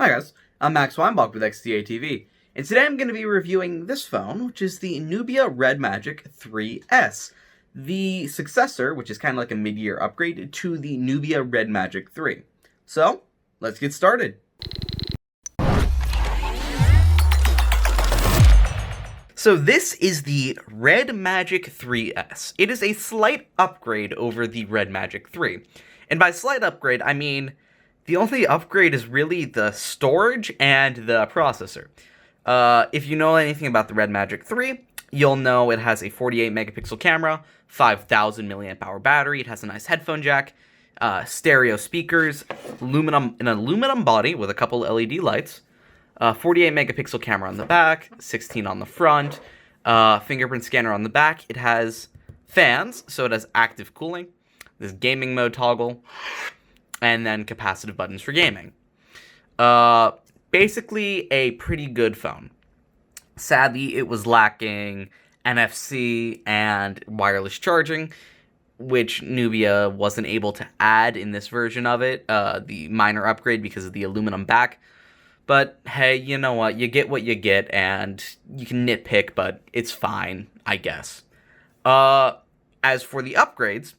Hi guys, I'm Max Weinbach with XDA TV, and today I'm going to be reviewing this phone, which is the Nubia Red Magic 3S, the successor, which is kind of like a mid-year upgrade to the Nubia Red Magic 3. So, let's get started. So this is the Red Magic 3S. It is a slight upgrade over the Red Magic 3. And by slight upgrade, I mean the only upgrade is really the storage and the processor. If you know anything about the Red Magic 3, you'll know it has a 48 megapixel camera, 5,000 milliamp hour battery, it has a nice headphone jack, stereo speakers, an aluminum body with a couple LED lights, 48 megapixel camera on the back, 16 on the front, fingerprint scanner on the back. It has fans, so it has active cooling, this gaming mode toggle, and then capacitive buttons for gaming. Basically a pretty good phone. Sadly, it was lacking NFC and wireless charging, which Nubia wasn't able to add in this version of it, the minor upgrade because of the aluminum back. But hey, you know what? You get what you get, and you can nitpick, but it's fine, I guess. As for the upgrades,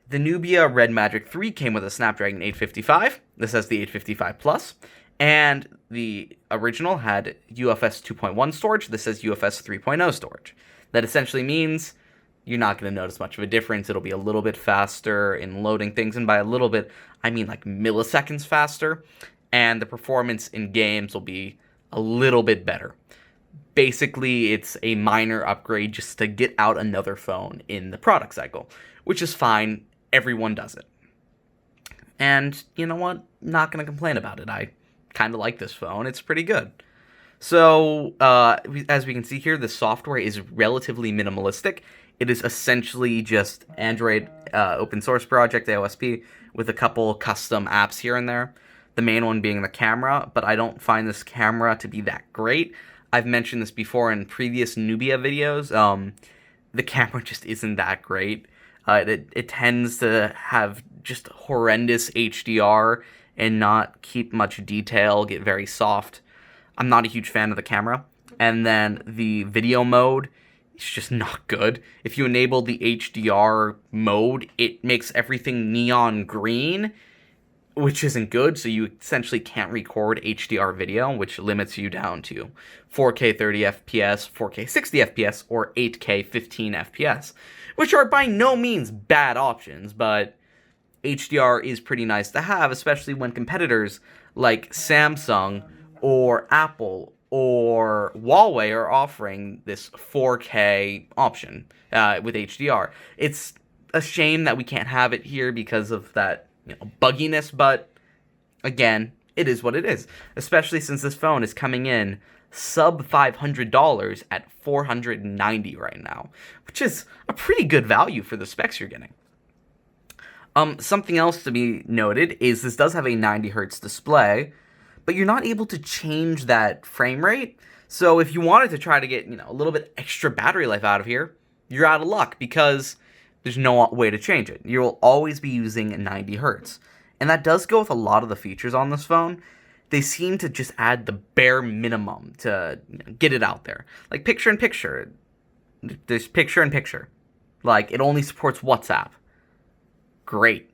the Nubia Red Magic 3 came with a Snapdragon 855. This has the 855 Plus. And the original had UFS 2.1 storage. This has UFS 3.0 storage. That essentially means you're not going to notice much of a difference. It'll be a little bit faster in loading things. And by a little bit, I mean like milliseconds faster. And the performance in games will be a little bit better. Basically, it's a minor upgrade just to get out another phone in the product cycle, which is fine. Everyone does it. And you know what? Not going to complain about it. I kind of like this phone. It's pretty good. So, as we can see here, the software is relatively minimalistic. It is essentially just Android open source project, AOSP, with a couple custom apps here and there. The main one being the camera, but I don't find this camera to be that great. I've mentioned this before in previous Nubia videos. The camera just isn't that great. It tends to have just horrendous HDR and not keep much detail, get very soft. I'm not a huge fan of the camera. And then the video mode is just not good. If you enable the HDR mode, it makes everything neon green, which isn't good, so you essentially can't record HDR video, which limits you down to 4K 30 FPS, 4K 60 FPS, or 8K 15 FPS, which are by no means bad options, but HDR is pretty nice to have, especially when competitors like Samsung or Apple or Huawei are offering this 4K option with HDR. It's a shame that we can't have it here because of that bugginess, but again, it is what it is, especially since this phone is coming in sub $500 at $490 right now, which is a pretty good value for the specs you're getting. Something else to be noted is this does have a 90 Hz display, but you're not able to change that frame rate. So if you wanted to try to get, a little bit extra battery life out of here, you're out of luck because there's no way to change it. You'll always be using 90 Hz. And that does go with a lot of the features on this phone. They seem to just add the bare minimum to get it out there. Like picture-in-picture. There's picture-in-picture. Like, it only supports WhatsApp. Great.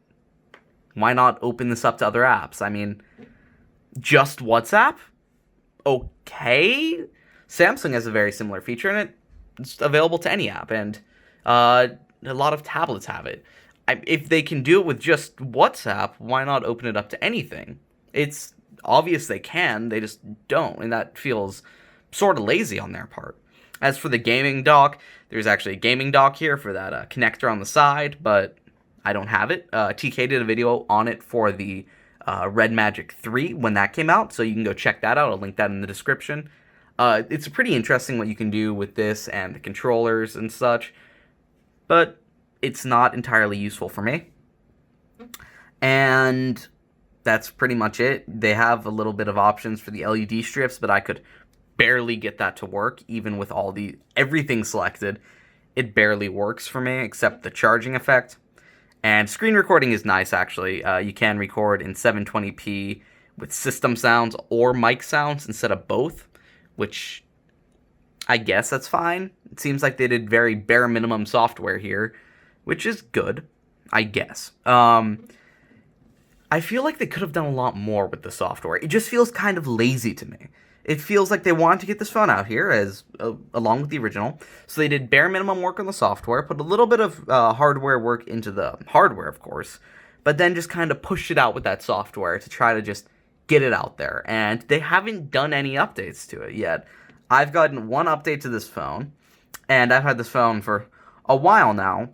Why not open this up to other apps? I mean, just WhatsApp? Okay. Samsung has a very similar feature, and it's available to any app. And, a lot of tablets have it. If they can do it with just WhatsApp, why not open it up to anything? It's obvious they can, they just don't, and that feels sort of lazy on their part. As for the gaming dock, there's actually a gaming dock here for that connector on the side, but I don't have it. TK did a video on it for the Red Magic 3 when that came out, so you can go check that out. I'll link that in the description. It's pretty interesting what you can do with this and the controllers and such, but it's not entirely useful for me. And that's pretty much it. They have a little bit of options for the LED strips, but I could barely get that to work, even with everything selected. It barely works for me, except the charging effect. And screen recording is nice, actually. You can record in 720p with system sounds or mic sounds instead of both, which I guess that's fine. It seems like they did very bare minimum software here, which is good, I guess. I feel like they could have done a lot more with the software. It just feels kind of lazy to me. It feels like they wanted to get this phone out here as along with the original, so they did bare minimum work on the software, put a little bit of hardware work into the hardware, of course, but then just kind of pushed it out with that software to try to just get it out there. And they haven't done any updates to it yet. I've gotten one update to this phone, and I've had this phone for a while now,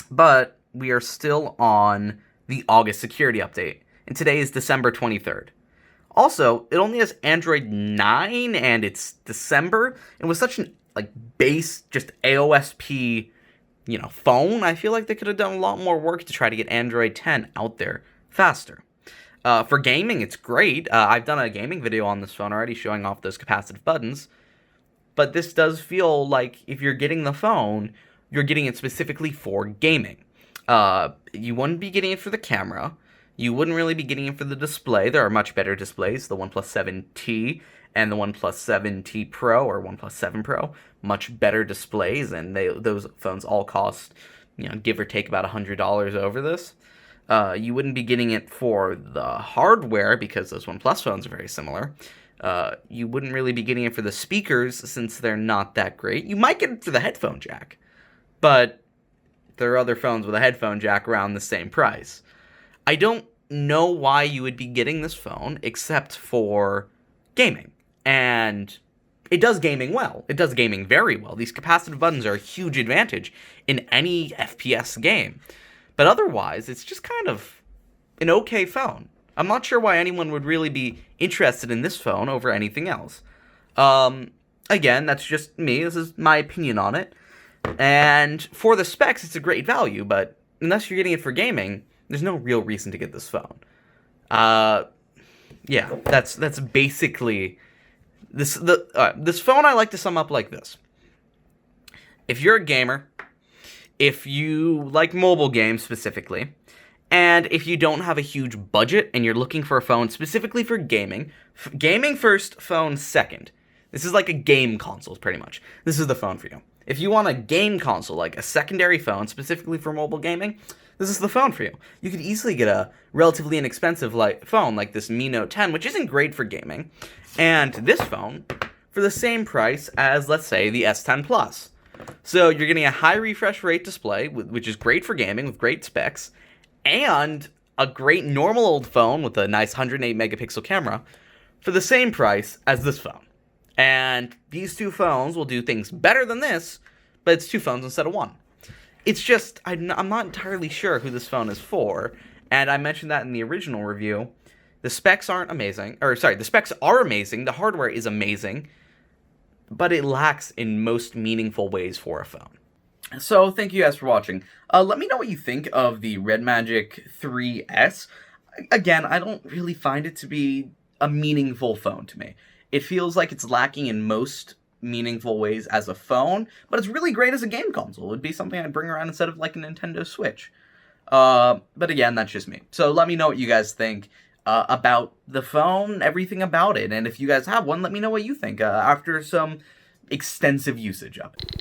but we are still on the August security update, and today is December 23rd. Also, it only has Android 9, and it's December, and with such an, base, just AOSP, phone, I feel like they could have done a lot more work to try to get Android 10 out there faster. For gaming, it's great. I've done a gaming video on this phone already showing off those capacitive buttons, but this does feel like if you're getting the phone, you're getting it specifically for gaming. You wouldn't be getting it for the camera. You wouldn't really be getting it for the display. There are much better displays, the OnePlus 7T and the OnePlus 7T Pro or OnePlus 7 Pro. Much better displays, and those phones all cost, give or take about $100 over this. You wouldn't be getting it for the hardware because those OnePlus phones are very similar. You wouldn't really be getting it for the speakers since they're not that great. You might get it for the headphone jack, but there are other phones with a headphone jack around the same price. I don't know why you would be getting this phone except for gaming. And it does gaming well. It does gaming very well. These capacitive buttons are a huge advantage in any FPS game. But otherwise, it's just kind of an okay phone. I'm not sure why anyone would really be interested in this phone over anything else. Again, that's just me. This is my opinion on it. And for the specs, it's a great value, but unless you're getting it for gaming, there's no real reason to get this phone. Yeah, that's basically this. This phone I like to sum up like this: if you're a gamer, if you like mobile games specifically, and if you don't have a huge budget and you're looking for a phone specifically for gaming, gaming first, phone second. This is like a game console, pretty much. This is the phone for you. If you want a game console, like a secondary phone specifically for mobile gaming, this is the phone for you. You could easily get a relatively inexpensive phone like this Mi Note 10, which isn't great for gaming, and this phone for the same price as, let's say, the S10 Plus. So you're getting a high refresh rate display, which is great for gaming with great specs, and a great normal old phone with a nice 108 megapixel camera for the same price as this phone. And these two phones will do things better than this, but it's two phones instead of one. It's just, I'm not entirely sure who this phone is for, and I mentioned that in the original review. The specs aren't amazing, the specs are amazing, the hardware is amazing, but it lacks in most meaningful ways for a phone. So, thank you guys for watching. Let me know what you think of the Red Magic 3S. Again, I don't really find it to be a meaningful phone to me. It feels like it's lacking in most meaningful ways as a phone, but it's really great as a game console. It would be something I'd bring around instead of like a Nintendo Switch. But again, that's just me. So let me know what you guys think about the phone, everything about it. And if you guys have one, let me know what you think after some extensive usage of it.